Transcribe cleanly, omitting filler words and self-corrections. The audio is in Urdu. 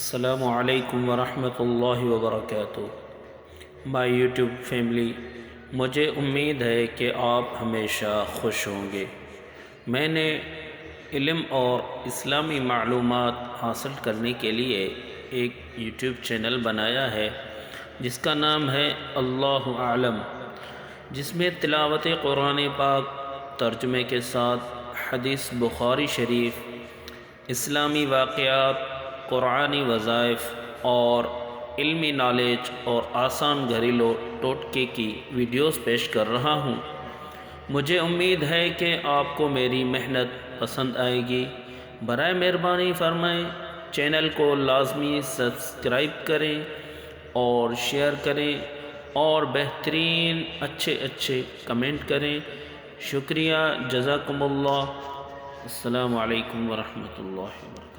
السلام علیکم ورحمۃ اللہ وبرکاتہ۔ مائی یوٹیوب فیملی، مجھے امید ہے کہ آپ ہمیشہ خوش ہوں گے۔ میں نے علم اور اسلامی معلومات حاصل کرنے کے لیے ایک یوٹیوب چینل بنایا ہے جس کا نام ہے اللہ عالم، جس میں تلاوت قرآن پاک ترجمے کے ساتھ حدیث بخاری شریف، اسلامی واقعات، قرآنی وظائف اور علمی نالج اور آسان گھریلو ٹوٹکے کی ویڈیوز پیش کر رہا ہوں۔ مجھے امید ہے کہ آپ کو میری محنت پسند آئے گی۔ برائے مہربانی فرمائیں چینل کو لازمی سبسکرائب کریں اور شیئر کریں اور بہترین اچھے کمنٹ کریں۔ شکریہ، جزاکم اللہ۔ السلام علیکم ورحمۃ اللہ وبرکاتہ۔